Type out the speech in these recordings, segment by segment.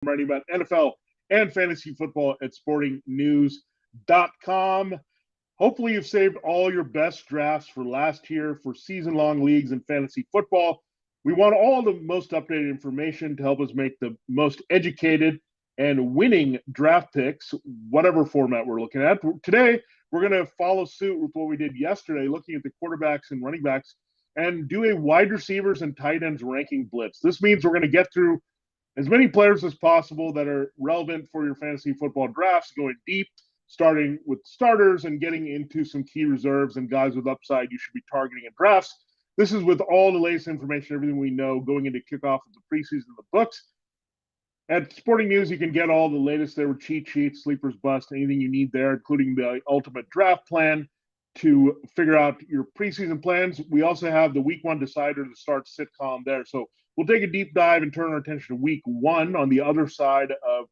writing about NFL and fantasy football at sportingnews.com. Hopefully, you've saved all your best drafts for last year for season long leagues in fantasy football. We want all the most updated information to help us make the most educated and winning draft picks, whatever format we're looking at. Today, we're going to follow suit with what we did yesterday, looking at the quarterbacks and running backs and do a wide receivers and tight ends ranking blitz. This means we're going to get through as many players as possible that are relevant for your fantasy football drafts, going deep, starting with starters and getting into some key reserves and guys with upside you should be targeting in drafts. This is with all the latest information, everything we know going into kickoff of the preseason in the books. At Sporting News, you can get all the latest there with cheat sheets, sleepers, bust, anything you need there, including the ultimate draft plan to figure out your preseason plans. We also have the week one decider, the start sit column there. So we'll take a deep dive and turn our attention to week one on the other side of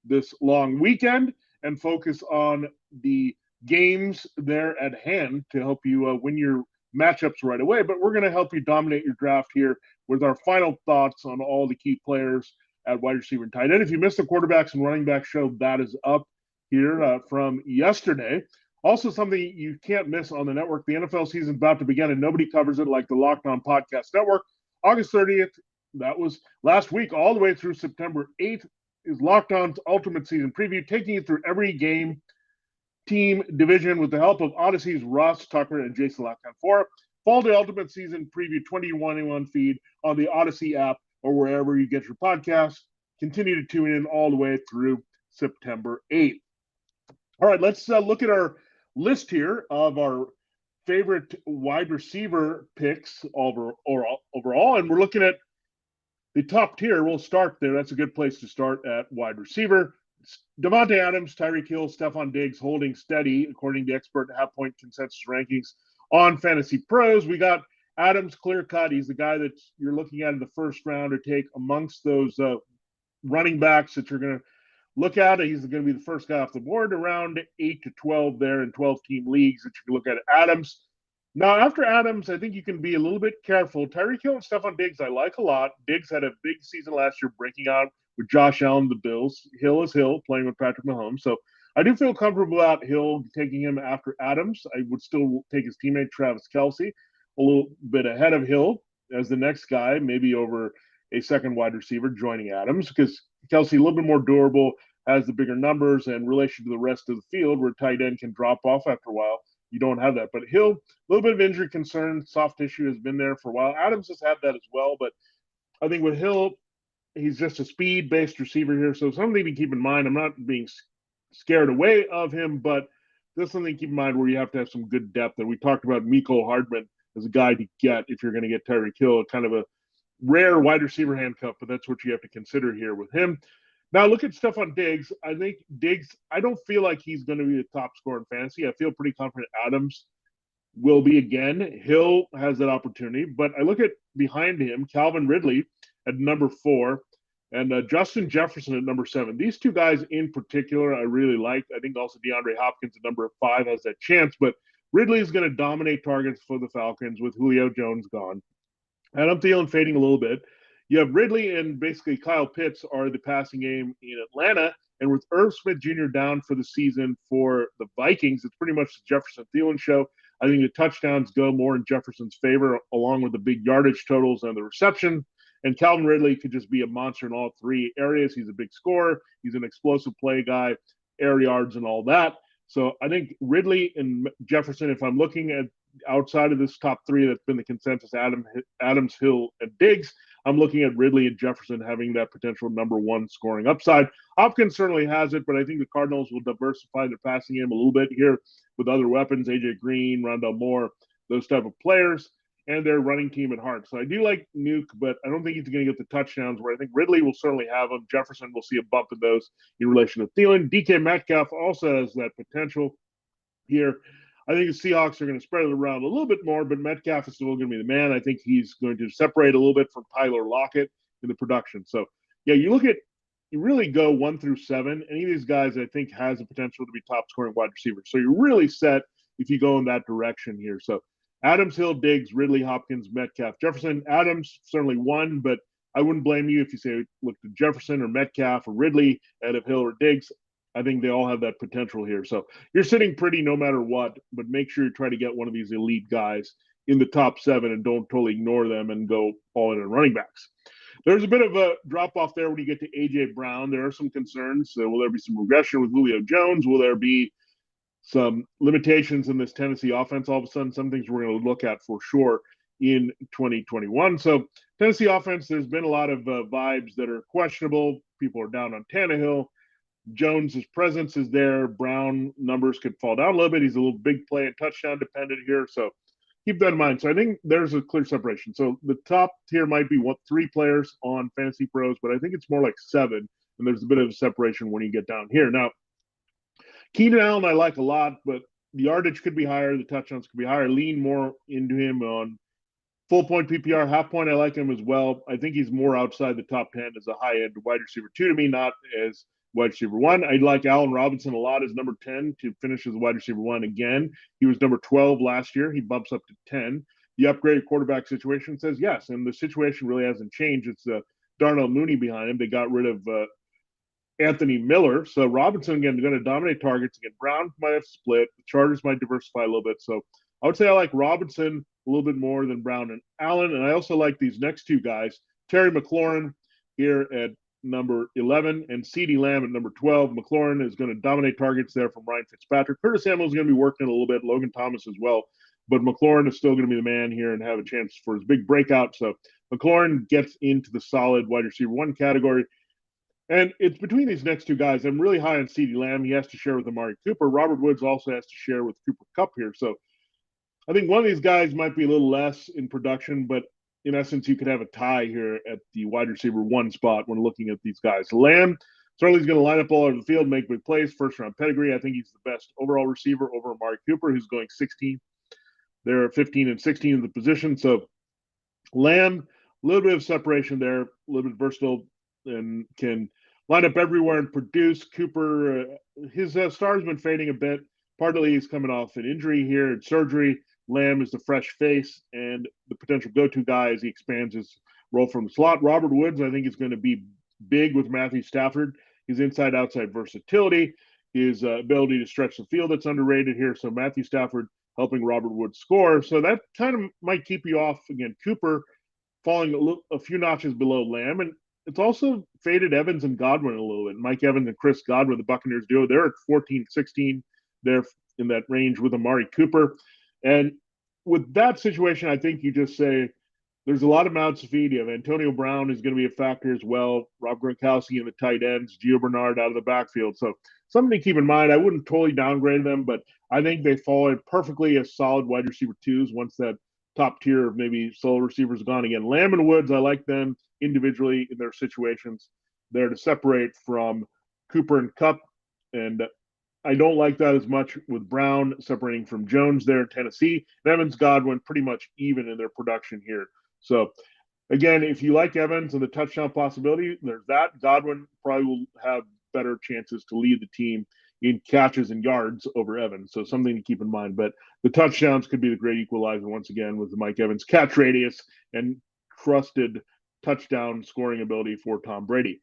this long weekend and focus on the games there at hand to help you win your matchups right away. But we're going to help you dominate your draft here with our final thoughts on all the key players at wide receiver and tight end. If you missed the quarterbacks and running back show, that is up here from yesterday. Also, something you can't miss on the network, the NFL season is about to begin, and nobody covers it like the Locked On Podcast Network. August 30th, that was last week, all the way through September 8th, is Locked On's Ultimate Season Preview, taking you through every game, team, division with the help of Odyssey's Ross Tucker and Jason Lacanfora. Follow the Ultimate Season Preview 2021 feed on the Odyssey app or wherever you get your podcasts. Continue to tune in all the way through September 8th. All right, let's look at our list here of our favorite wide receiver picks overall, and we're looking at the top tier. We'll start there. That's a good place to start at wide receiver. Davante Adams, Tyreek Hill, Stephon Diggs holding steady according to expert half-point consensus rankings on Fantasy Pros. We got Adams clear cut. He's the guy that you're looking at in the first round to take amongst those running backs that you're going to look at. He's going to be the first guy off the board, around 8 to 12 there in 12-team leagues that you can look at Adams. Now, after Adams, I think you can be a little bit careful. Tyreek Hill and Stephon Diggs, I like a lot. Diggs had a big season last year, breaking out with Josh Allen, the Bills. Hill is Hill, playing with Patrick Mahomes. So I do feel comfortable about Hill taking him after Adams. I would still take his teammate Travis Kelce a little bit ahead of Hill as the next guy, maybe over a second wide receiver joining Adams, because Kelce a little bit more durable, has the bigger numbers and relation to the rest of the field where tight end can drop off after a while. You don't have that. But Hill, a little bit of injury concern, soft tissue has been there for a while. Adams has had that as well, but I think with Hill, he's just a speed-based receiver here, so something to keep in mind. I'm not being scared away of him, but there's something to keep in mind where you have to have some good depth. And we talked about Mecole Hardman as a guy to get if you're going to get Tyreek Hill, kind of a rare wide receiver handcuff, but that's what you have to consider here with him. Now, look at Stephon Diggs. I think Diggs, I don't feel like he's going to be the top scorer in fantasy. I feel pretty confident Adams will be again. Hill has that opportunity, but I look at behind him, Calvin Ridley at number 4 and Justin Jefferson at number 7. These two guys in particular I really like. I think also DeAndre Hopkins at number 5 has that chance, but Ridley is going to dominate targets for the Falcons with Julio Jones gone. Adam Thielen fading a little bit. You have Ridley and basically Kyle Pitts are the passing game in Atlanta. And with Irv Smith Jr. down for the season for the Vikings, it's pretty much the Jefferson Thielen show. I think the touchdowns go more in Jefferson's favor, along with the big yardage totals and the reception. And Calvin Ridley could just be a monster in all three areas. He's a big scorer. He's an explosive play guy, air yards and all that. So I think Ridley and Jefferson, if I'm looking at outside of this top three that's been the consensus, Adams, Hill, and Diggs, I'm looking at Ridley and Jefferson having that potential number 1 scoring upside. Hopkins certainly has it, but I think the Cardinals will diversify their passing game a little bit here with other weapons, A.J. Green, Rondell Moore, those type of players, and their running team at heart. So I do like Nuke, but I don't think he's going to get the touchdowns where I think Ridley will certainly have them. Jefferson will see a bump in those in relation to Thielen. DK Metcalf also has that potential here. I think the Seahawks are going to spread it around a little bit more, but Metcalf is still going to be the man. I think he's going to separate a little bit from Tyler Lockett in the production. So, yeah, you really go 1 through 7. Any of these guys, I think, has the potential to be top scoring wide receivers. So you're really set if you go in that direction here. So Adams, Hill, Diggs, Ridley, Hopkins, Metcalf, Jefferson. Adams, certainly 1, but I wouldn't blame you if you say look to Jefferson or Metcalf or Ridley ahead of Hill or Diggs. I think they all have that potential here. So you're sitting pretty no matter what, but make sure you try to get one of these elite guys in the top 7 and don't totally ignore them and go all in on running backs. There's a bit of a drop off there when you get to A.J. Brown. There are some concerns. Will there be some regression with Julio Jones? Will there be some limitations in this Tennessee offense? All of a sudden, some things we're going to look at for sure in 2021. So Tennessee offense, there's been a lot of vibes that are questionable. People are down on Tannehill. Jones's presence is there. Brown numbers could fall down a little bit. He's a little big play and touchdown dependent here. So keep that in mind. So I think there's a clear separation. So the top tier might be 3 players on Fantasy Pros, but I think it's more like 7. And there's a bit of a separation when you get down here. Now, Keenan Allen I like a lot, but the yardage could be higher. The touchdowns could be higher. Lean more into him on full point PPR. Half point I like him as well. I think he's more outside the top 10 as a high-end wide receiver 2 to me, not as wide receiver 1. I like Allen Robinson a lot as number 10 to finish as wide receiver 1 again. He was number 12 last year. He bumps up to 10. The upgraded quarterback situation says yes, and the situation really hasn't changed. It's Darnell Mooney behind him. They got rid of Anthony Miller. So Robinson, again, going to dominate targets. Again, Brown might have split. The Chargers might diversify a little bit. So I would say I like Robinson a little bit more than Brown and Allen. And I also like these next 2 guys, Terry McLaurin here at number 11 and CeeDee Lamb at number 12. McLaurin is going to dominate targets there from Ryan Fitzpatrick. Curtis Samuel is going to be working a little bit. Logan Thomas as well. But McLaurin is still going to be the man here and have a chance for his big breakout. So McLaurin gets into the solid wide receiver 1 category. And it's between these next 2 guys. I'm really high on CeeDee Lamb. He has to share with Amari Cooper. Robert Woods also has to share with Cooper Kupp here. So I think one of these guys might be a little less in production, but in essence, you could have a tie here at the wide receiver 1 spot when looking at these guys. Lamb certainly is going to line up all over the field, make big plays, first-round pedigree. I think he's the best overall receiver over Amari Cooper, who's going 16. They're 15 and 16 in the position. So Lamb, a little bit of separation there, a little bit versatile, and can line up everywhere and produce. Cooper, his star's been fading a bit. Partly he's coming off an injury here and surgery. Lamb is the fresh face and the potential go-to guy as he expands his role from the slot. Robert Woods, I think, is going to be big with Matthew Stafford. His inside-outside versatility, his ability to stretch the field, that's underrated here. So Matthew Stafford helping Robert Woods score. So that kind of might keep you off. Again, Cooper falling a few notches below Lamb. And it's also faded Evans and Godwin a little bit. Mike Evans and Chris Godwin, the Buccaneers duo, they're at 14, 16. They're in that range with Amari Cooper. And with that situation, I think you just say there's a lot of mouths to feed. You have Antonio Brown is going to be a factor as well. Rob Gronkowski in the tight ends, Gio Bernard out of the backfield. So something to keep in mind. I wouldn't totally downgrade them, but I think they fall in perfectly as solid wide receiver 2s once that top tier of maybe solo receivers are gone. Again, Lamb and Woods, I like them individually in their situations. They're to separate from Cooper and Kupp, and I don't like that as much with Brown separating from Jones there in Tennessee. Evans, Godwin, pretty much even in their production here. So, again, if you like Evans and the touchdown possibility, there's that. Godwin probably will have better chances to lead the team in catches and yards over Evans. So something to keep in mind. But the touchdowns could be the great equalizer once again with the Mike Evans catch radius and trusted touchdown scoring ability for Tom Brady.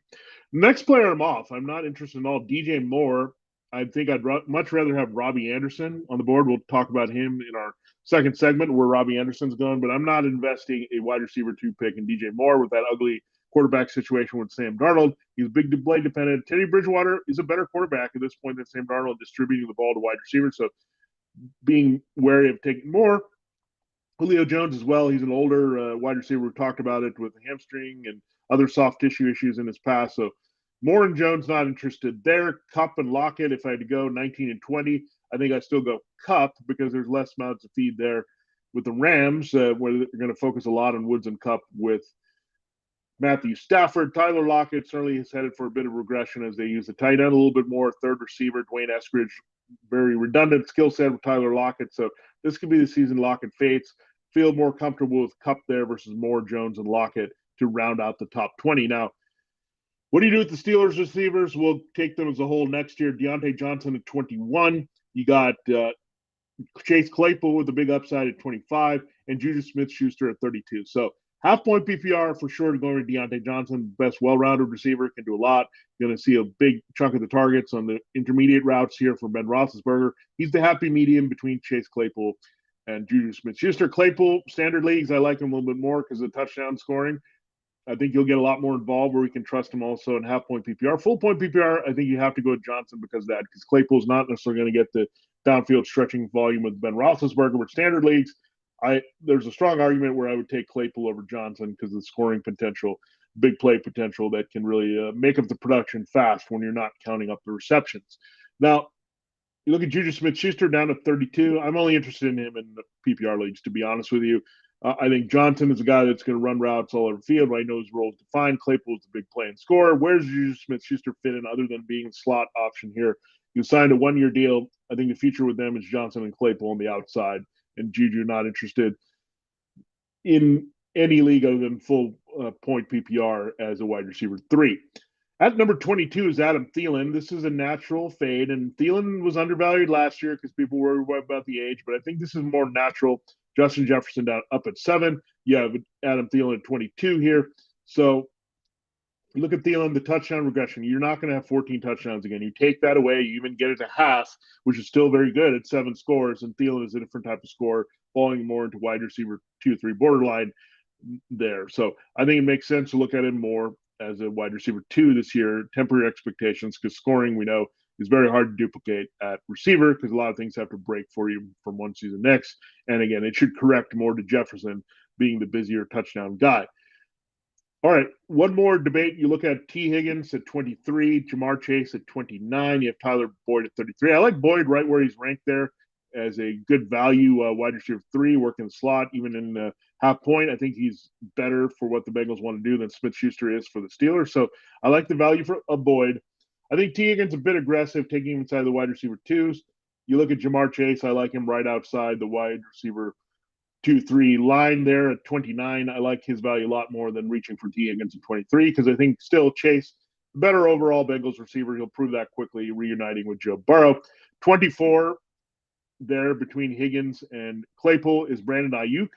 Next player I'm off. I'm not interested in all. DJ Moore. I think I'd much rather have Robbie Anderson on the board. We'll talk about him in our second segment where Robbie Anderson's going, but I'm not investing a wide receiver 2 pick in DJ Moore with that ugly quarterback situation with Sam Darnold. He's big play dependent. Teddy Bridgewater is a better quarterback at this point than Sam Darnold, distributing the ball to wide receivers. So being wary of taking more. Julio Jones as well. He's an older wide receiver. We talked about it with the hamstring and other soft tissue issues in his past. So Moore and Jones not interested there. Kupp and Lockett, if I had to go 19 and 20, I think I still go Kupp because there's less mouths to feed there with the Rams, where they're going to focus a lot on Woods and Kupp with Matthew Stafford. Tyler Lockett certainly is headed for a bit of regression as they use the tight end a little bit more. Third receiver, Dwayne Eskridge, very redundant skill set with Tyler Lockett. So this could be the season Lockett fades. Feel more comfortable with Kupp there versus Moore, Jones, and Lockett to round out the top 20. Now, what do you do with the Steelers receivers? We'll take them as a whole next year. Deontay Johnson at 21. You got Chase Claypool with a big upside at 25, and Juju Smith-Schuster at 32. So Half point PPR for sure going to Deontay Johnson, best well-rounded receiver, can do a lot. Going to see a big chunk of the targets on the intermediate routes here for Ben Roethlisberger. He's the happy medium between Chase Claypool and Juju Smith-Schuster. Claypool, standard leagues, I like him a little bit more because of the touchdown scoring. I think you'll get a lot more involved where we can trust him also in half point PPR. Full point PPR, I think you have to go with Johnson because of that, because Claypool's not necessarily going to get the downfield stretching volume with Ben Roethlisberger. With standard leagues, there's a strong argument where I would take Claypool over Johnson because of the scoring potential, big play potential that can really make up the production fast when you're not counting up the receptions. Now, you look at Juju Smith-Schuster down to 32. I'm only interested in him in the PPR leagues, to be honest with you. I think Johnson is a guy that's going to run routes all over the field. I know his role is defined. Claypool is a big play and scorer. Where's Juju Smith-Schuster fit in other than being a slot option here? You signed a one-year deal. I think the future with them is Johnson and Claypool on the outside, and Juju not interested in any league other than full point PPR as a wide receiver 3. At number 22 is Adam Thielen. This is a natural fade, and Thielen was undervalued last year because people were worried about the age, but I think this is more natural. Justin Jefferson down up at 7. You have Adam Thielen at 22 here. So look at Thielen, the touchdown regression. You're not going to have 14 touchdowns again. You take that away, you even get it to half, which is still very good at 7 scores, and Thielen is a different type of score, falling more into wide receiver 2-3 borderline there. So I think it makes sense to look at him more as a wide receiver 2 this year. Temporary expectations, because scoring, we know, is very hard to duplicate at receiver because a lot of things have to break for you from one season next. And again, it should correct more to Jefferson being the busier touchdown guy. All right, one more debate. You look at T. Higgins at 23, Jamar Chase at 29. You have Tyler Boyd at 33. I like Boyd right where he's ranked there as a good value wide receiver 3, working the slot, even in half point. I think he's better for what the Bengals want to do than Smith-Schuster is for the Steelers. So I like the value of Boyd. I think T. Higgins a bit aggressive, taking him inside the wide receiver 2s. You look at Jamar Chase, I like him right outside the wide receiver 2-3 line there at 29. I like his value a lot more than reaching for T. Higgins at 23 because I think still Chase, better overall Bengals receiver. He'll prove that quickly, reuniting with Joe Burrow. 24 there between Higgins and Claypool is Brandon Ayuk.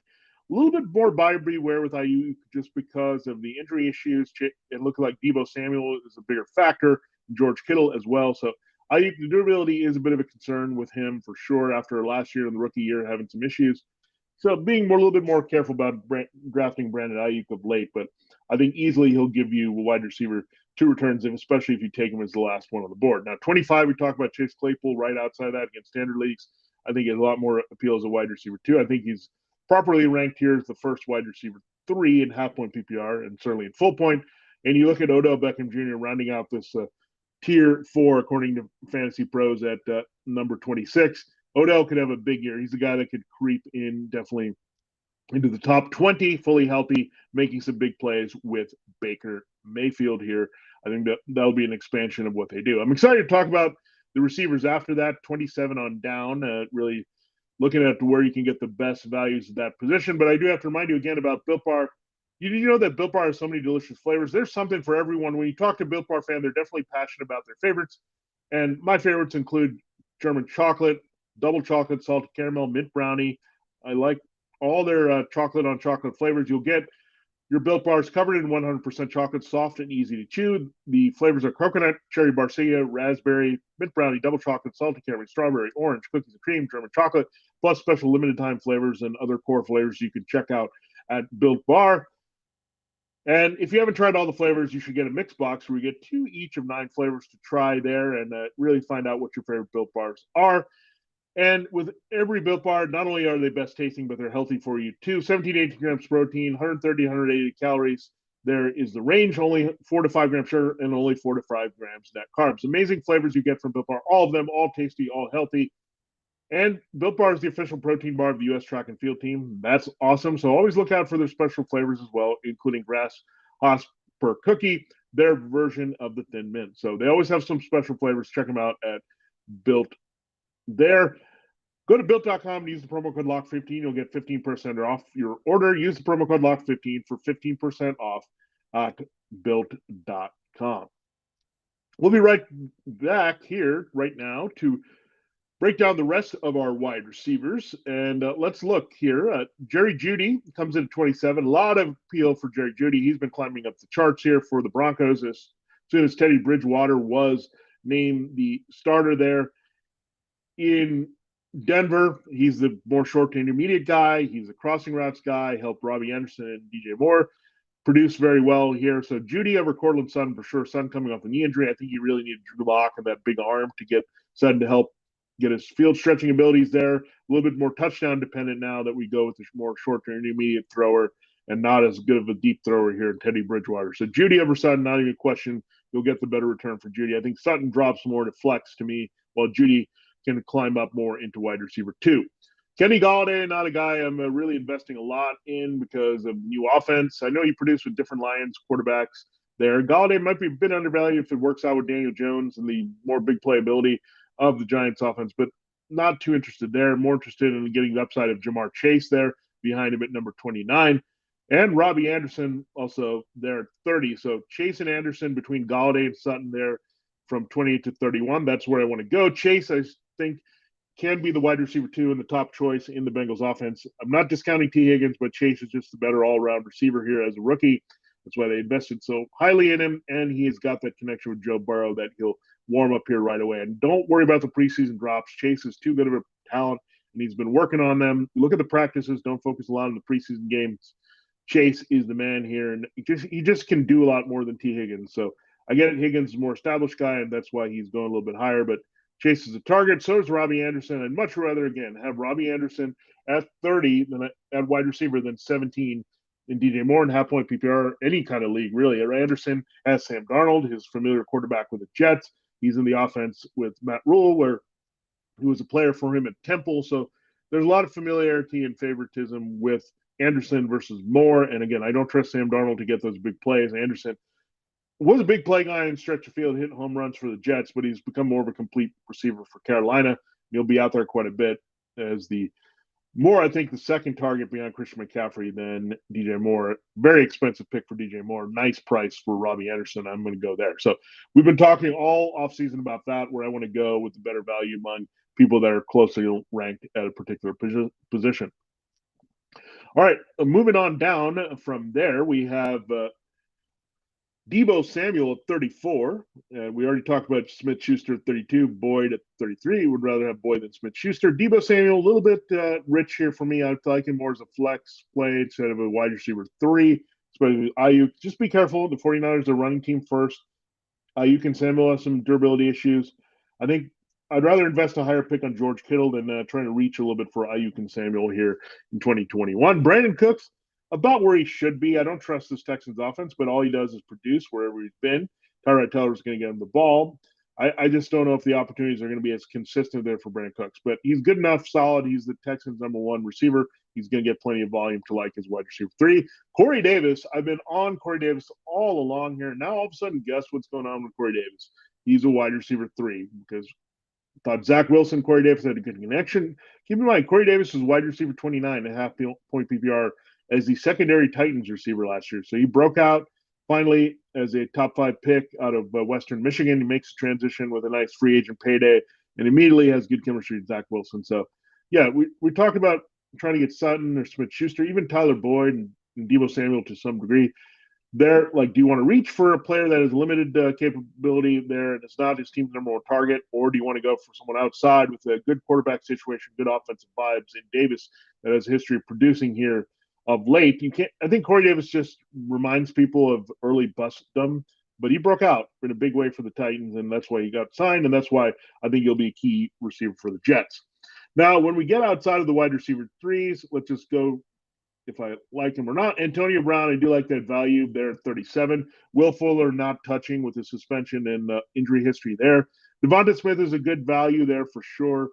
A little bit more buyer beware with Ayuk just because of the injury issues. It looked like Deebo Samuel is a bigger factor, George Kittle as well. So Ayuk, the durability is a bit of a concern with him for sure after last year and the rookie year having some issues. So being a little bit more careful about drafting Brandon Ayuk of late, but I think easily he'll give you a wide receiver 2 returns, especially if you take him as the last one on the board. Now, 25, we talk about Chase Claypool right outside that against standard leagues. I think he has a lot more appeal as a wide receiver 2. I think he's properly ranked here as the first wide receiver 3 in half point PPR and certainly in full point. And you look at Odell Beckham Jr. rounding out this tier 4, according to Fantasy Pros, at number 26. Odell could have a big year. He's a guy that could creep in definitely into the top 20, fully healthy, making some big plays with Baker Mayfield here. I think that'll be an expansion of what they do. I'm excited to talk about the receivers after that, 27 on down, really looking at where you can get the best values at that position. But I do have to remind you again about Built Bar. You know that Built Bar has so many delicious flavors. There's something for everyone. When you talk to Built Bar fan, they're definitely passionate about their favorites. And my favorites include German chocolate, double chocolate, salted caramel, mint brownie. I like all their chocolate on chocolate flavors. You'll get your Built Bars covered in 100% chocolate, soft and easy to chew. The flavors are coconut, cherry barcia, raspberry, mint brownie, double chocolate, salted caramel, strawberry, orange, cookies and cream, German chocolate, plus special limited time flavors and other core flavors you can check out at Built Bar. And if you haven't tried all the flavors, you should get a mix box where you get 2 each of 9 flavors to try there and really find out what your favorite Built Bars are. And with every Built Bar, not only are they best tasting, but they're healthy for you too. 17 to 18 grams protein, 130, 180 calories. There is the range, only 4 to 5 grams sugar and only 4 to 5 grams net carbs. Amazing flavors you get from Built Bar. All of them, all tasty, all healthy. And Built Bar is the official protein bar of the U.S. track and field team. That's awesome. So always look out for their special flavors as well, including grasshopper cookie, their version of the Thin Mint. So they always have some special flavors. Check them out at Built there. Go to built.com and use the promo code LOCK15. You'll get 15% off your order. Use the promo code LOCK15 for 15% off at built.com. We'll be right back here right now to break down the rest of our wide receivers. And let's look here. Jerry Jeudy comes in at 27. A lot of appeal for Jerry Jeudy. He's been climbing up the charts here for the Broncos as soon as Teddy Bridgewater was named the starter there in Denver. He's the more short to intermediate guy. He's a crossing routes guy. Helped Robbie Anderson and DJ Moore produce very well here. So Jeudy over Cortland Sutton for sure. Sutton coming off a knee injury. I think you really need Drew Lock and that big arm to get Sutton to help get his field stretching abilities there. A little bit more touchdown dependent now that we go with this more short to intermediate thrower and not as good of a deep thrower here in Teddy Bridgewater. So Jeudy over Sutton, not even a question. You'll get the better return for Jeudy. I think Sutton drops more to flex to me, while Jeudy can climb up more into wide receiver 2. Kenny Golladay, not a guy I'm really investing a lot in because of new offense. I know he produced with different Lions quarterbacks there. Golladay might be a bit undervalued if it works out with Daniel Jones and the more big playability of the Giants offense, but not too interested there. More interested in getting the upside of Jamar Chase there behind him at number 29. And Robbie Anderson also there at 30. So Chase and Anderson between Golladay and Sutton there from 28 to 31. That's where I want to go. Chase, I think, can be the wide receiver 2 and the top choice in the Bengals offense. I'm not discounting T. Higgins, but Chase is just the better all-around receiver here as a rookie. That's why they invested so highly in him, and he's got that connection with Joe Burrow that he'll warm up here right away. And don't worry about the preseason drops. Chase is too good of a talent, and he's been working on them. Look at the practices. Don't focus a lot on the preseason games. Chase is the man here, and he just can do a lot more than T. Higgins. So I get it. Higgins is a more established guy, and that's why he's going a little bit higher, but Chase is a target. So is Robbie Anderson. I'd much rather, again, have Robbie Anderson at 30 than at wide receiver than 17 in DJ Moore and half-point PPR, any kind of league, really. Anderson has Sam Darnold, his familiar quarterback with the Jets. He's in the offense with Matt Rule, where he was a player for him at Temple. So there's a lot of familiarity and favoritism with Anderson versus Moore. And again, I don't trust Sam Darnold to get those big plays. Anderson was a big play guy in stretch of field, hitting home runs for the Jets, but he's become more of a complete receiver for Carolina. He'll be out there quite a bit as the Moore, I think, the second target beyond Christian McCaffrey than DJ Moore. Very expensive pick for DJ Moore. Nice price for Robbie Anderson. I'm going to go there. So we've been talking all offseason about that, where I want to go with the better value among people that are closely ranked at a particular position. All right, moving on down from there, we have Deebo Samuel at 34. We already talked about Smith-Schuster at 32. Boyd at 33. Would rather have Boyd than Smith-Schuster. Deebo Samuel, a little bit rich here for me. I like him more as a flex play instead of a wide receiver 3, especially with Ayuk. Just be careful. The 49ers are running team first. Ayuk and Samuel have some durability issues. I think I'd rather invest a higher pick on George Kittle than trying to reach a little bit for Ayuk and Samuel here in 2021. Brandon Cooks, about where he should be. I don't trust this Texans offense, but all he does is produce wherever he's been. Tyrod Taylor's going to get him the ball. I just don't know if the opportunities are going to be as consistent there for Brandon Cooks, but he's good enough, solid. He's the Texans' number 1 receiver. He's going to get plenty of volume to like his wide receiver 3. Corey Davis, I've been on Corey Davis all along here. Now all of a sudden, guess what's going on with Corey Davis? He's a wide receiver 3 because I thought Zach Wilson, Corey Davis had a good connection. Keep in mind, Corey Davis was wide receiver 29, a half-point PPR as the secondary Titans receiver last year. So he broke out finally as a top 5 pick out of Western Michigan. He makes a transition with a nice free agent payday and immediately has good chemistry with Zach Wilson. So, yeah, we talked about trying to get Sutton or Smith-Schuster, even Tyler Boyd and Deebo Samuel to some degree. They're like, do you want to reach for a player that has limited capability there and it's not his team's number 1 target, or do you want to go for someone outside with a good quarterback situation, good offensive vibes in Davis that has a history of producing here of late? You can't. I think Corey Davis just reminds people of early bustdom, but he broke out in a big way for the Titans, and that's why he got signed, and that's why I think he'll be a key receiver for the Jets. Now, when we get outside of the wide receiver 3s, let's just go if I like him or not. Antonio Brown, I do like that value there at 37. Will Fuller not touching with his suspension and injury history there. Devonta Smith is a good value there for sure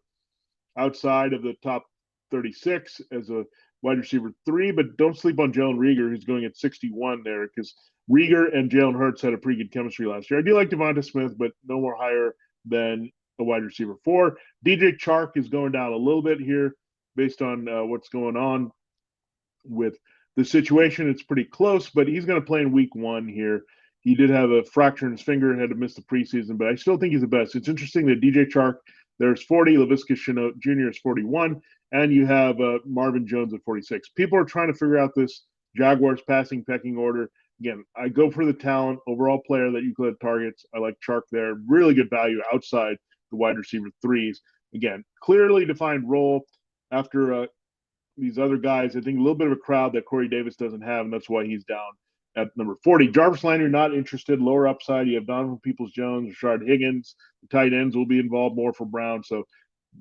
outside of the top 36 as a wide receiver 3, but don't sleep on Jalen Reagor, who's going at 61 there, because Reagor and Jalen Hurts had a pretty good chemistry last year. I do like Devonta Smith, but no more higher than a wide receiver 4. DJ Chark is going down a little bit here based on what's going on with the situation. It's pretty close, but he's going to play in week 1 here. He did have a fracture in his finger and had to miss the preseason, but I still think he's the best. It's interesting that DJ Chark There's 40. Laviska Shenault Jr. is 41. And you have Marvin Jones at 46. People are trying to figure out this Jaguars passing pecking order. Again, I go for the talent, overall player that Euclid targets. I like Chark there. Really good value outside the wide receiver threes. Again, clearly defined role after these other guys. I think a little bit of a crowd that Corey Davis doesn't have, and that's why he's down at number 40. Jarvis Landry, not interested. Lower upside. You have Donovan Peoples-Jones, Rashard Higgins. The tight ends will be involved more for Brown. So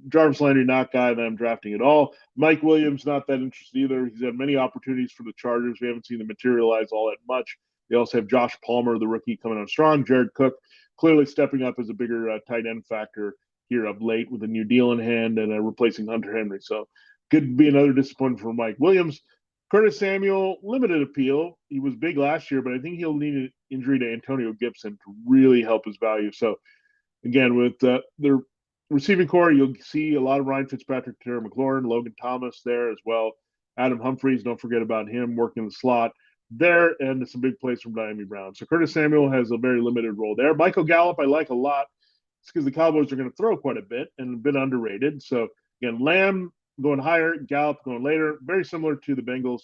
Jarvis Landry, not guy that I'm drafting at all. Mike Williams, not that interested either. He's had many opportunities for the Chargers. We haven't seen them materialize all that much. They also have Josh Palmer, the rookie, coming on strong. Jared Cook, clearly stepping up as a bigger tight end factor here of late with a new deal in hand and replacing Hunter Henry. So could be another disappointment for Mike Williams. Curtis Samuel, limited appeal. He was big last year, but I think he'll need an injury to Antonio Gibson to really help his value. So again, with their receiving core, you'll see a lot of Ryan Fitzpatrick, Terry McLaurin, Logan Thomas there as well. Adam Humphries, don't forget about him working the slot there, and some big plays from Diami Brown. So Curtis Samuel has a very limited role there. Michael Gallup, I like a lot. It's because the Cowboys are going to throw quite a bit and a bit underrated. So again, Lamb going higher, Gallup going later. Very similar to the Bengals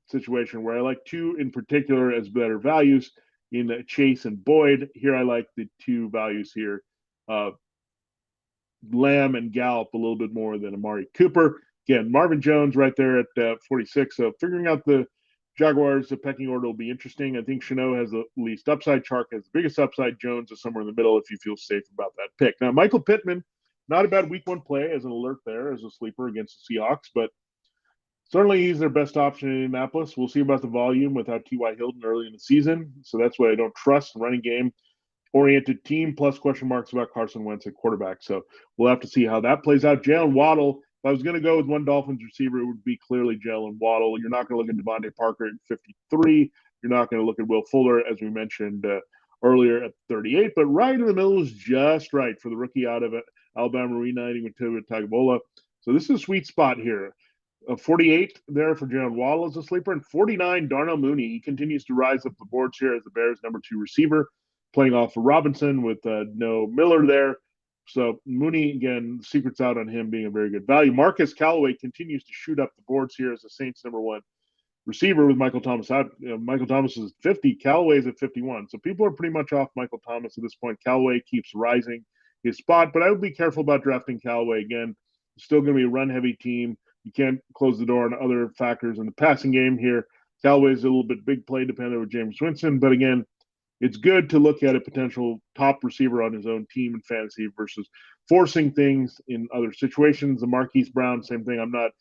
situation where I like two in particular as better values in Chase and Boyd. Here I like the two values here. Lamb and Gallup a little bit more than Amari Cooper. Again, Marvin Jones right there at 46. So figuring out the Jaguars, the pecking order will be interesting. I think Shenault has the least upside. Chark has the biggest upside. Jones is somewhere in the middle if you feel safe about that pick. Now, Michael Pittman, not a bad week one play as an alert there as a sleeper against the Seahawks, but certainly he's their best option in Indianapolis. We'll see about the volume without T.Y. Hilton early in the season. So that's why I don't trust running game oriented team, plus question marks about Carson Wentz at quarterback. So we'll have to see how that plays out. Jalen Waddle, if I was going to go with one Dolphins receiver, it would be clearly Jalen Waddle. You're not going to look at Devontae Parker at 53. You're not going to look at Will Fuller, as we mentioned earlier, at 38. But right in the middle is just right for the rookie out of Alabama, reuniting with Tua Tagovailoa. So this is a sweet spot here. 48 there for Jalen Waddle as a sleeper, and 49 Darnell Mooney. He continues to rise up the boards here as the Bears' number 2 receiver, playing off of Robinson with no Miller there. So Mooney, again, the secret's out on him being a very good value. Marcus Callaway continues to shoot up the boards here as the Saints' number 1 receiver with Michael Thomas out. Michael Thomas is 50. Callaway's at 51. So people are pretty much off Michael Thomas at this point. Callaway keeps rising his spot, but I would be careful about drafting Callaway again. It's still going to be a run-heavy team. You can't close the door on other factors in the passing game here. Callaway's a little bit big play dependent with James Winston, but again, it's good to look at a potential top receiver on his own team in fantasy versus forcing things in other situations. The Marquise Brown, same thing. I'm not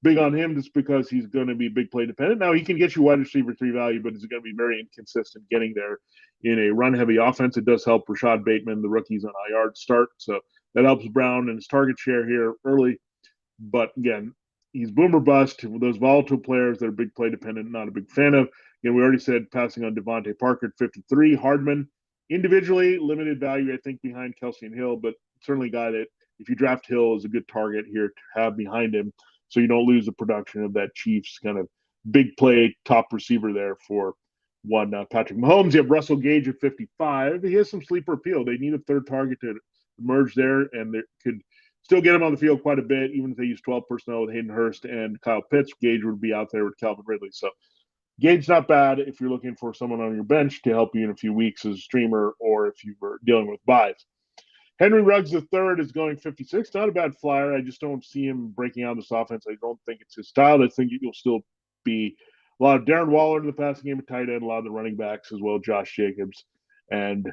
big on him just because he's going to be big play dependent. Now, he can get you wide receiver 3 value, but he's going to be very inconsistent getting there in a run-heavy offense. It does help Rashad Bateman, the rookies, on IR to start. So that helps Brown and his target share here early. But again, he's boom or bust with those volatile players that are big play dependent, not a big fan of. Again, we already said passing on Devontae Parker at 53. Hardman, individually, limited value, I think, behind Kelsey and Hill, but certainly a guy that if you draft Hill is a good target here to have behind him so you don't lose the production of that Chiefs kind of big play top receiver there for one Patrick Mahomes. You have Russell Gage at 55. He has some sleeper appeal. They need a third target to emerge there, and they could still get him on the field quite a bit, even if they use 12 personnel with Hayden Hurst and Kyle Pitts. Gage would be out there with Calvin Ridley. So Gage not bad if you're looking for someone on your bench to help you in a few weeks as a streamer or if you were dealing with buys. Henry Ruggs III is going 56. Not a bad flyer. I just don't see him breaking out this offense. I don't think it's his style. I think you'll still be a lot of Darren Waller in the passing game at tight end, a lot of the running backs as well, Josh Jacobs and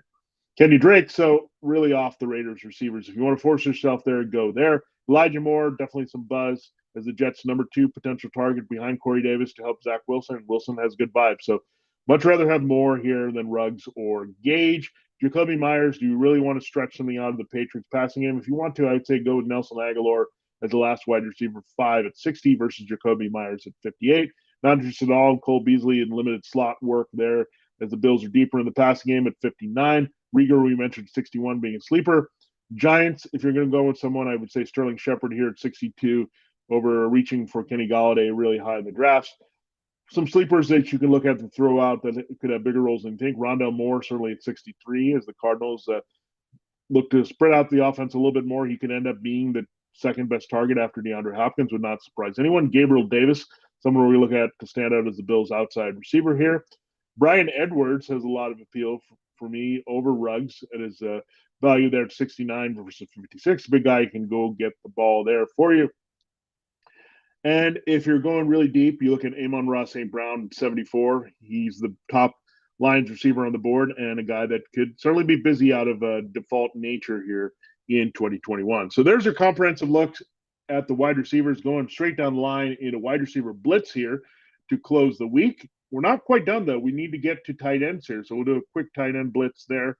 Kenny Drake. So really off the Raiders receivers. If you want to force yourself there, go there. Elijah Moore, definitely some buzz as the Jets' number 2 potential target behind Corey Davis to help Zach Wilson. Wilson has good vibes. So much rather have Moore here than Ruggs or Gage. Jacoby Myers, do you really want to stretch something out of the Patriots passing game? If you want to, I'd say go with Nelson Aguilar as the last wide receiver 5 at 60 versus Jacoby Myers at 58. Not interested at all in Cole Beasley and limited slot work there as the Bills are deeper in the passing game at 59. Rieger, we mentioned 61 being a sleeper. Giants, if you're going to go with someone, I would say Sterling Shepard here at 62 over reaching for Kenny Golladay really high in the drafts. Some sleepers that you can look at to throw out that could have bigger roles than you think. Rondale Moore certainly at 63 as the Cardinals look to spread out the offense a little bit more. He could end up being the second best target after DeAndre Hopkins. Would not surprise anyone. Gabriel Davis, someone we look at to stand out as the Bills' outside receiver here. Brian Edwards has a lot of appeal for me over Ruggs at his value there at 69 versus 56. Big guy can go get the ball there for you. And if you're going really deep, you look at Amon-Ra St. Brown, 74. He's the top Lions receiver on the board and a guy that could certainly be busy out of default nature here in 2021. So there's your comprehensive look at the wide receivers, going straight down the line in a wide receiver blitz here to close the week. We're not quite done, though. We need to get to tight ends here. So we'll do a quick tight end blitz there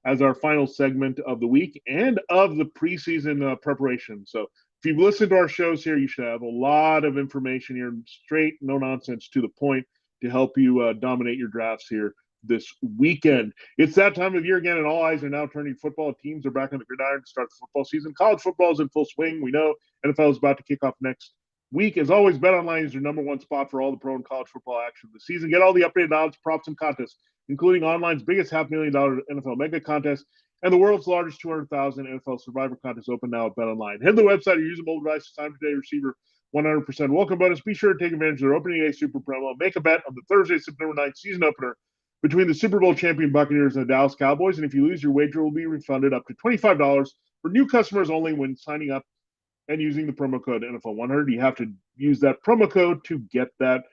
as our final segment of the week and of the preseason preparation. So if you've listened to our shows here, you should have a lot of information here, straight, no nonsense, to the point, to help you dominate your drafts here this weekend. It's that time of year again, and all eyes are now turning football. Teams are back on the gridiron to start the football season. College football is in full swing. We know NFL is about to kick off next week. As always, BetOnline is your number one spot for all the pro and college football action of the season. Get all the updated odds, props, and contests, including online's biggest $500,000 NFL mega contest and the world's largest 200,000 NFL Survivor contest open now at BetOnline. Head to the website or use a mobile device to sign today. Receive your 100% welcome bonus. Be sure to take advantage of their opening day super promo. Make a bet on the Thursday, September 9th season opener between the Super Bowl champion Buccaneers and the Dallas Cowboys. And if you lose, your wager will be refunded up to $25 for new customers only when signing up and using the promo code NFL100. You have to use that promo code to get that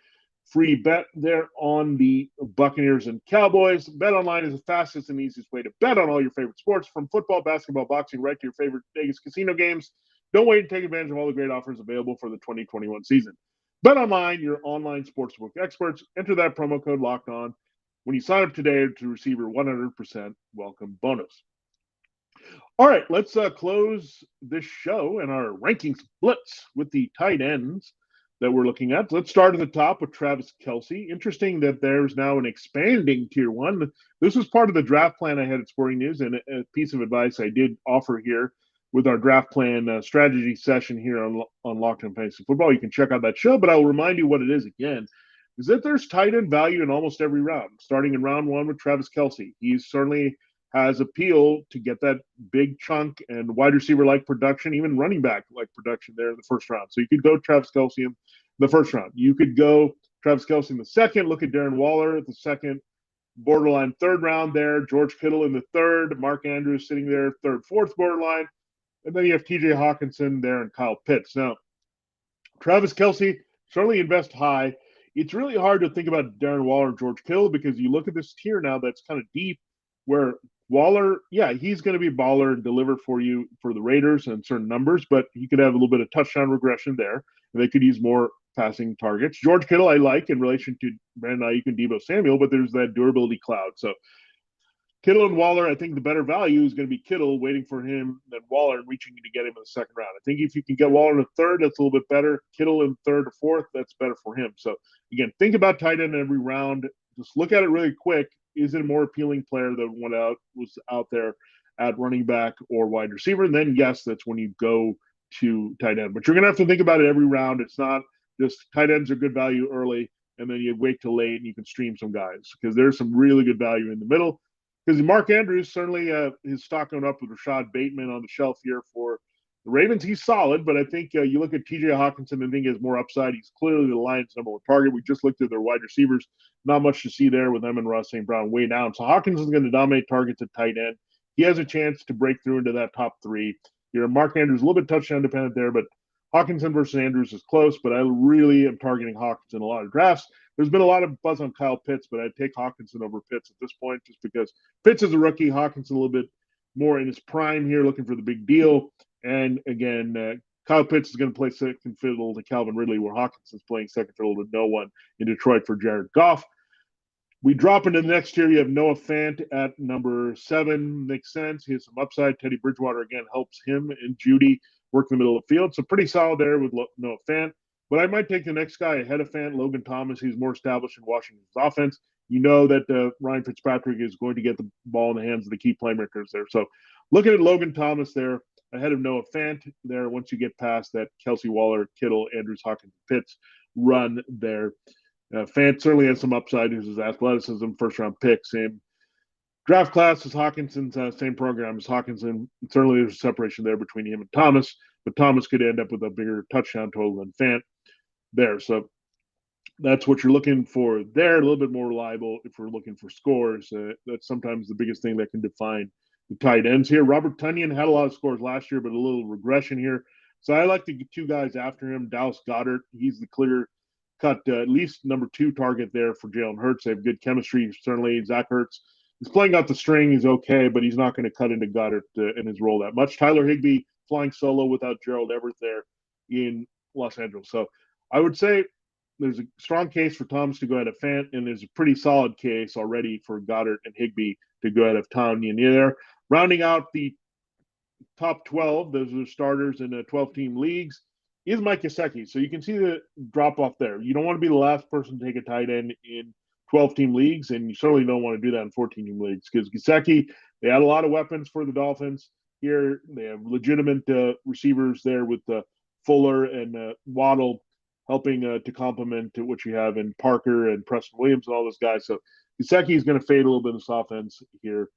free bet there on the Buccaneers and Cowboys. BetOnline is the fastest and easiest way to bet on all your favorite sports, from football, basketball, boxing, right to your favorite Vegas casino games. Don't wait and take advantage of all the great offers available for the 2021 season. BetOnline, your online sportsbook experts. Enter that promo code Locked On when you sign up today to receive your 100% welcome bonus. All right, let's close this show and our rankings blitz with the tight ends that we're looking at. Let's start at the top with Travis Kelce. Interesting that there's now an expanding tier one. This was part of the draft plan I had at Sporting News, and a piece of advice I did offer here with our draft plan strategy session here on Locked On Fantasy Football. You can check out that show, but I'll remind you what it is again, is that there's tight end value in almost every round, starting in round one with Travis Kelce. He certainly has appeal to get that big chunk and wide receiver-like production, even running back-like production there in the first round. So you could go Travis Kelce in the first round. You could go Travis Kelce in the second. Look at Darren Waller at the second, borderline third round there. George Kittle in the third. Mark Andrews sitting there, third, fourth borderline. And then you have T.J. Hawkinson there and Kyle Pitts. Now, Travis Kelce, certainly invest high. It's really hard to think about Darren Waller and George Kittle because you look at this tier now that's kind of deep where Waller, yeah, he's going to be a baller and deliver for you for the Raiders and certain numbers, but he could have a little bit of touchdown regression there. And they could use more passing targets. George Kittle I like in relation to Brandon Ayuk and Deebo Samuel, but there's that durability cloud. So Kittle and Waller, I think the better value is going to be Kittle waiting for him than Waller and reaching to get him in the second round. I think if you can get Waller in the third, that's a little bit better. Kittle in third or fourth, that's better for him. So again, think about tight end every round. Just look at it really quick. Is it a more appealing player that was out there at running back or wide receiver? And then, yes, that's when you go to tight end. But you're going to have to think about it every round. It's not just tight ends are good value early, and then you wait till late and you can stream some guys because there's some really good value in the middle. Because Mark Andrews, certainly his stock going up with Rashad Bateman on the shelf here for the Ravens. He's solid, but I think you look at T.J. Hawkinson and think he has more upside. He's clearly the Lions' number one target. We just looked at their wide receivers. Not much to see there with Amon-Ra St. Brown way down. So Hawkinson's going to dominate targets at tight end. He has a chance to break through into that top three. Mark Andrews, a little bit touchdown dependent there, but Hawkinson versus Andrews is close, but I really am targeting Hawkinson in a lot of drafts. There's been a lot of buzz on Kyle Pitts, but I'd take Hawkinson over Pitts at this point just because Pitts is a rookie. Hawkinson a little bit more in his prime here, looking for the big deal. And again, Kyle Pitts is going to play second fiddle to Calvin Ridley, where Hawkinson's playing second fiddle to no one in Detroit for Jared Goff. We drop into the next tier. You have Noah Fant at number 7. Makes sense. He has some upside. Teddy Bridgewater, again, helps him and Judy work in the middle of the field. So pretty solid there with Noah Fant. But I might take the next guy ahead of Fant, Logan Thomas. He's more established in Washington's offense. You know that Ryan Fitzpatrick is going to get the ball in the hands of the key playmakers there. So looking at Logan Thomas there ahead of Noah Fant there once you get past that Kelce, Waller, Kittle, Andrews, Hawkins, Pitts run there. Fant certainly has some upside. His athleticism, first-round pick, same Draft class is Hawkinson's same program as Hawkinson. Certainly, there's a separation there between him and Thomas, but Thomas could end up with a bigger touchdown total than Fant there. So that's what you're looking for there. A little bit more reliable if we're looking for scores. That's sometimes the biggest thing that can define the tight ends here. Robert Tonyan had a lot of scores last year, but a little regression here. So I like the two guys after him. Dallas Goedert, he's the clear cut, at least number 2 target there for Jalen Hurts. They have good chemistry, certainly. Zach Ertz is playing out the string. He's okay, but he's not going to cut into Goddard in his role that much. Tyler Higbee flying solo without Gerald Everett there in Los Angeles. So I would say there's a strong case for Thomas to go ahead of Fant, and there's a pretty solid case already for Goddard and Higbee to go ahead of Tonyan there. Rounding out the top 12, those are starters in 12-team leagues, is Mike Gesicki. So you can see the drop off there. You don't want to be the last person to take a tight end in 12-team leagues, and you certainly don't want to do that in 14-team leagues because Gesicki, they had a lot of weapons for the Dolphins here. They have legitimate receivers there with Fuller and Waddle helping to complement to what you have in Parker and Preston Williams and all those guys. So Gesicki is going to fade a little bit in this offense here.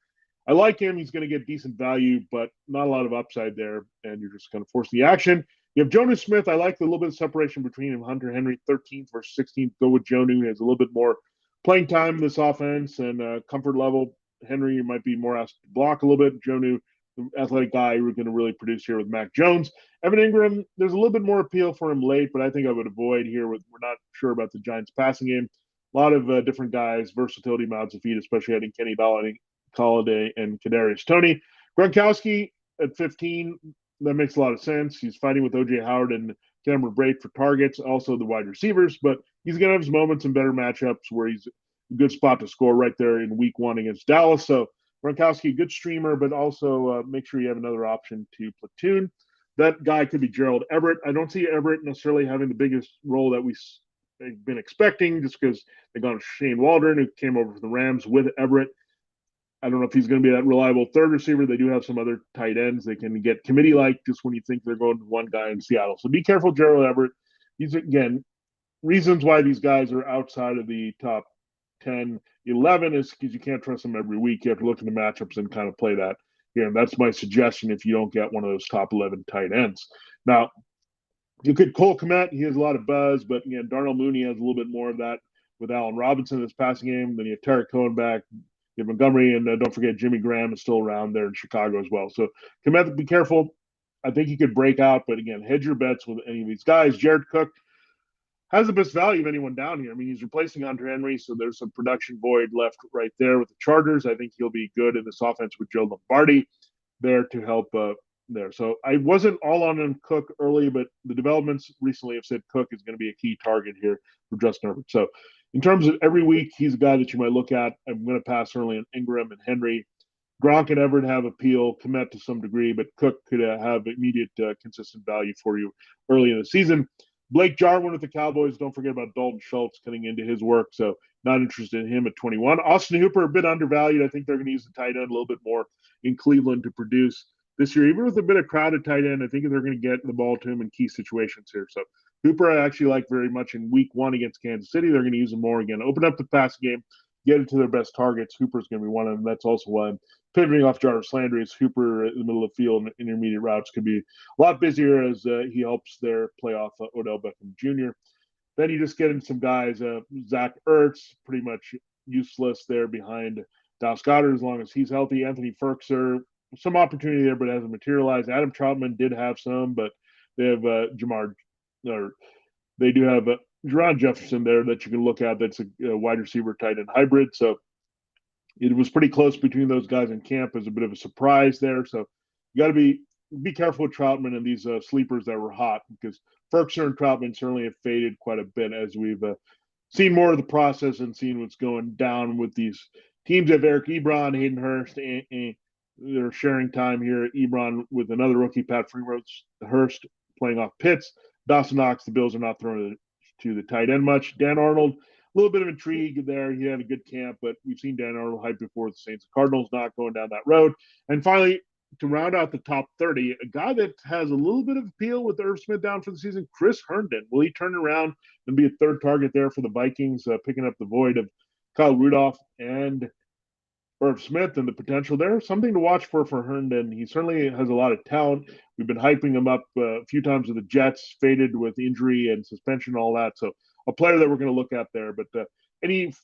I like him. He's going to get decent value, but not a lot of upside there, and you're just going to force the action. You have Jonnu Smith. I like the little bit of separation between him. Hunter Henry, 13th versus 16th. Go with Jonnu. He has a little bit more playing time in this offense and comfort level. Henry might be more asked to block a little bit. Jonnu, the athletic guy, we're going to really produce here with Mac Jones. Evan Ingram, there's a little bit more appeal for him late, but I think I would avoid here. We're not sure about the Giants passing game. A lot of different guys, versatility, mouths to feed, especially adding Kenny Golladay and Kadarius Toney. Gronkowski at 15, that makes a lot of sense. He's fighting with O.J. Howard and Cameron Brate for targets, also the wide receivers, but he's going to have his moments in better matchups where he's a good spot to score right there in week 1 against Dallas. So Gronkowski, good streamer, but also make sure you have another option to platoon. That guy could be Gerald Everett. I don't see Everett necessarily having the biggest role that we've been expecting just because they got Shane Waldron, who came over from the Rams with Everett. I don't know if he's going to be that reliable third receiver. They do have some other tight ends they can get committee-like just when you think they're going to one guy in Seattle. So be careful, Gerald Everett. These, again, reasons why these guys are outside of the top 10, 11 is because you can't trust them every week. You have to look at the matchups and kind of play that. And that's my suggestion if you don't get one of those top 11 tight ends. Now, you could Cole Kmet. He has a lot of buzz, but again, Darnell Mooney has a little bit more of that with Allen Robinson in this passing game. Then you have Tarek Cohen back, you have Montgomery, and don't forget Jimmy Graham is still around there in Chicago as well. So Kmet, be careful. I think he could break out, but again, hedge your bets with any of these guys. Jared Cook has the best value of anyone down here. I mean, he's replacing Hunter Henry, so there's some production void left right there with the Chargers. I think he'll be good in this offense with Joe Lombardi there to help there. So I wasn't all on Cook early, but the developments recently have said Cook is going to be a key target here for Justin Herbert. So in terms of every week, he's a guy that you might look at. I'm going to pass early on Ingram and Henry. Gronk and Everett have appeal, Kmet to some degree, but Cook could have immediate consistent value for you early in the season. Blake Jarwin with the Cowboys. Don't forget about Dalton Schultz cutting into his work, so not interested in him at 21. Austin Hooper, a bit undervalued. I think they're going to use the tight end a little bit more in Cleveland to produce this year. Even with a bit of crowded tight end, I think they're going to get the ball to him in key situations here. So Hooper I actually like very much in week 1 against Kansas City. They're going to use him more again. Open up the pass game, get it to their best targets. Hooper's going to be one of them. That's also why I'm pivoting off Jarvis Landry. Is Hooper in the middle of the field and intermediate routes could be a lot busier as he helps their playoff Odell Beckham Jr. Then you just get in some guys. Zach Ertz, pretty much useless there behind Dallas Goedert as long as he's healthy. Anthony Firkser, some opportunity there, but hasn't materialized. Adam Troutman did have some, but they have they do have Jerron Jefferson there that you can look at. That's a wide receiver tight end hybrid. So it was pretty close between those guys in camp as a bit of a surprise there. So you got to be careful with Troutman and these sleepers that were hot because Firkser and Troutman certainly have faded quite a bit as we've seen more of the process and seen what's going down with these teams. Have Eric Ebron, Hayden Hurst, and they're sharing time here. Ebron with another rookie, Pat Hurst playing off Pitts. Dawson Knox, the Bills are not throwing to the tight end much. Dan Arnold, a little bit of intrigue there. He had a good camp, but we've seen Dan Arnold hype before the Saints and Cardinals, not going down that road. And finally, to round out the top 30, a guy that has a little bit of appeal with Irv Smith down for the season, Chris Herndon. Will he turn around and be a third target there for the Vikings, picking up the void of Kyle Rudolph and Irv Smith and the potential there. Something to watch for Herndon. He certainly has a lot of talent. We've been hyping him up a few times with the Jets, faded with injury and suspension, and all that. So a player that we're going to look at there. But any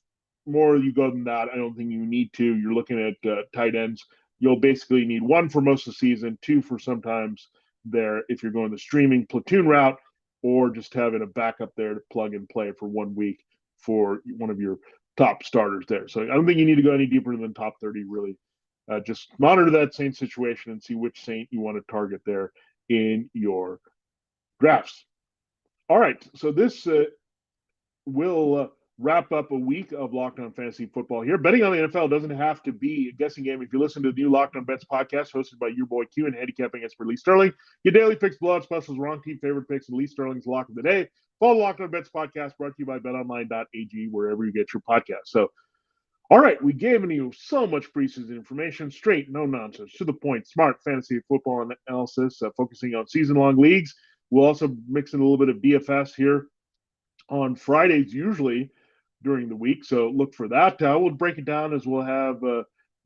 more you go than that, I don't think you need to. You're looking at tight ends. You'll basically need one for most of the season, two for sometimes there if you're going the streaming platoon route, or just having a backup there to plug and play for 1 week for one of your top starters there. So I don't think you need to go any deeper than top 30, really. Just monitor that Saint situation and see which Saint you want to target there in your drafts. All right. So this will wrap up a week of Locked On Fantasy Football here. Betting on the NFL doesn't have to be a guessing game. If you listen to the new Locked On Bets podcast hosted by your boy Q and handicapping expert Lee Sterling, your daily picks, blowout specials, wrong team favorite picks, and Lee Sterling's lock of the day. Follow the Locked On Bets podcast brought to you by betonline.ag, wherever you get your podcast. So, all right, we gave you so much preseason information, straight, no nonsense, to the point, smart fantasy football analysis, focusing on season-long leagues. We'll also mix in a little bit of DFS here on Fridays, usually during the week. So look for that. We'll break it down as we'll have,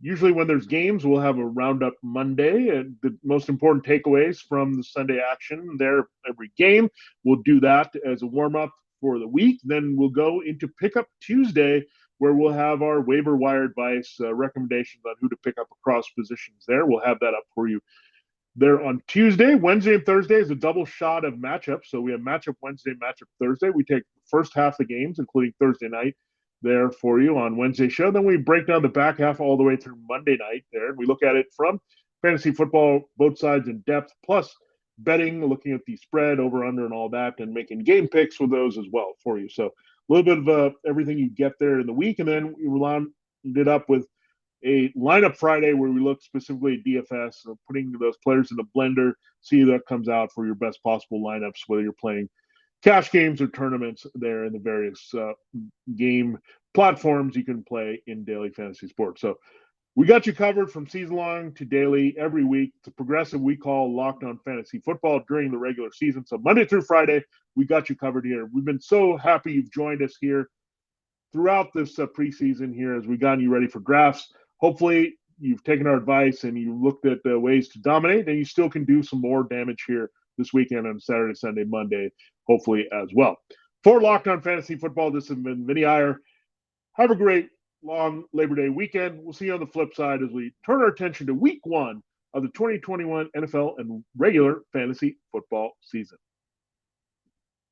usually when there's games, we'll have a roundup Monday and the most important takeaways from the Sunday action there every game. We'll do that as a warm up for the week. Then we'll go into Pickup Tuesday, where we'll have our waiver wire advice, recommendations on who to pick up across positions there. We'll have that up for you there on Tuesday. Wednesday and Thursday is a double shot of matchups. So we have matchup Wednesday, matchup Thursday. We take the first half of the games, including Thursday night, there for you on Wednesday show. Then we break down the back half all the way through Monday night there. And we look at it from fantasy football, both sides in depth, plus betting, looking at the spread, over, under, and all that, and making game picks with those as well for you. So a little bit of everything you get there in the week. And then we round it up with a lineup Friday where we look specifically at DFS, so putting those players in the blender, see that comes out for your best possible lineups, whether you're playing cash games or tournaments there in the various game platforms you can play in daily fantasy sports. So we got you covered from season long to daily every week. It's a progressive we call Locked On Fantasy Football during the regular season. So Monday through Friday, we got you covered here. We've been so happy you've joined us here throughout this preseason here as we got you ready for drafts. Hopefully you've taken our advice and you looked at the ways to dominate, and you still can do some more damage here this weekend on Saturday, Sunday, Monday, hopefully as well. For Locked On Fantasy Football, this has been Vinnie Iyer. Have a great long Labor Day weekend. We'll see you on the flip side as we turn our attention to week one of the 2021 NFL and regular fantasy football season.